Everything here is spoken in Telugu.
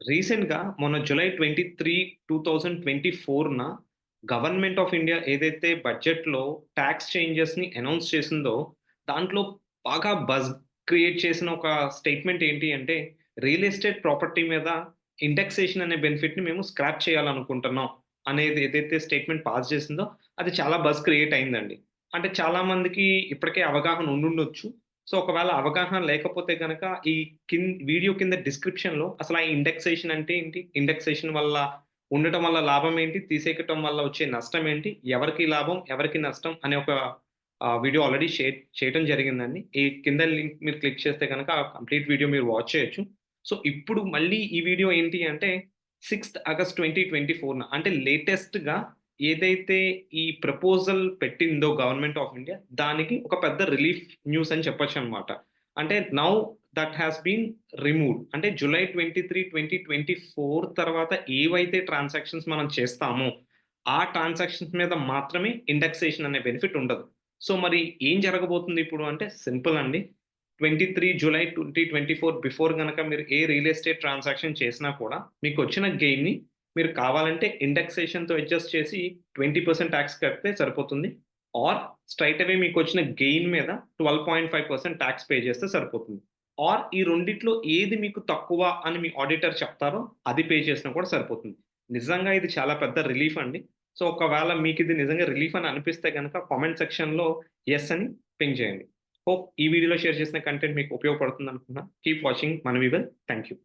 రీసెంట్‌గా మొన్న జులై 23, 2024న గవర్నమెంట్ ఆఫ్ ఇండియా ఏదైతే బడ్జెట్‌లో టాక్స్ చేంజెస్‌ని అనౌన్స్ చేసిందో, దాంట్లో బాగా బజ్ క్రియేట్ చేసిన ఒక స్టేట్మెంట్ ఏంటి అంటే, రియల్ ఎస్టేట్ ప్రాపర్టీ మీద ఇండెక్సేషన్ అనే బెనిఫిట్‌ని మేము స్క్రాప్ చేయాలనుకుంటున్నాం అనేది ఏదైతే స్టేట్మెంట్ పాస్ చేసిందో, అది చాలా బజ్ క్రియేట్ అయిందండి. అంటే చాలా మందికి ఇప్పటికే అవగాహన ఉండుండొచ్చు. సో, ఒకవేళ అవగాహన లేకపోతే గనక ఈ వీడియో కింద డిస్క్రిప్షన్‌లో అసల ఆ ఇండెక్సేషన్ అంటే ఏంటి? ఇండెక్సేషన్ వల్ల ఉండటం వల్ల లాభం ఏంటి? తీసేయటం వల్ల వచ్చే నష్టం ఏంటి? ఎవరికి లాభం? ఎవరికి నష్టం? అనే ఒక వీడియో ఆల్రెడీ షేర్ చేయటం జరిగిందండి. ఈ కింద లింక్ మీరు క్లిక్ చేస్తే గనక ఆ కంప్లీట్ వీడియో మీరు వాచ్ చేయొచ్చు. సో, ఇప్పుడు మళ్ళీ ఈ వీడియో ఏంటి అంటే 6థ్ ఆగస్ట్ 2024న అంటే లేటెస్ట్‌గా ఏదైతే ఈ ప్రపోజల్ పెట్టిందో గవర్నమెంట్ ఆఫ్ ఇండియా, దానికి ఒక పెద్ద రిలీఫ్ న్యూస్ అని చెప్పొచ్చనమాట. అంటే now that has been removed. అంటే జులై 23, 2024 తర్వాత ఏవైతే ట్రాన్సాక్షన్స్ మనం చేస్తామో, ఆ ట్రాన్సాక్షన్స్ మీద మాత్రమే ఇండెక్సేషన్ అనే బెనిఫిట్ ఉండదు. సో, మరి ఏం జరగబోతుంది ఇప్పుడు అంటే సింపుల్ అండి. 23 జులై 2024 బిఫోర్ గనక మీరు ఏ రియల్ ఎస్టేట్ ట్రాన్సాక్షన్ చేసినా కూడా మీకొచ్చిన గెయిన్‌ని మీరు కావాలంటే ఇండెక్సేషన్‌తో అడ్జస్ట్ చేసి 20% టాక్స్ కడితే సరిపోతుంది. ఆర్ స్ట్రెయిట్ అవే మీకొచ్చిన గెయిన్ మీద 12.5% టాక్స్ పే చేస్తే సరిపోతుంది. ఆర్ ఈ రెండిట్లో ఏది మీకు తక్కువ అని మీ ఆడిటర్ చెప్తారో అది పే చేసినా కూడా సరిపోతుంది. నిజంగా ఇది చాలా పెద్ద రిలీఫ్ అండి. సో, ఒకవేళ మీకిది నిజంగా రిలీఫ్ అని అనిపిస్తే గనక కామెంట్ సెక్షన్‌లో యెస్ అని పింగ్ చేయండి. హోప్ ఈ వీడియోలో షేర్ చేసిన కంటెంట్ మీకు ఉపయోగపడుతుందనుకుంటున్నా. కీప్ వాచింగ్ మన వీవెల్. Thank you.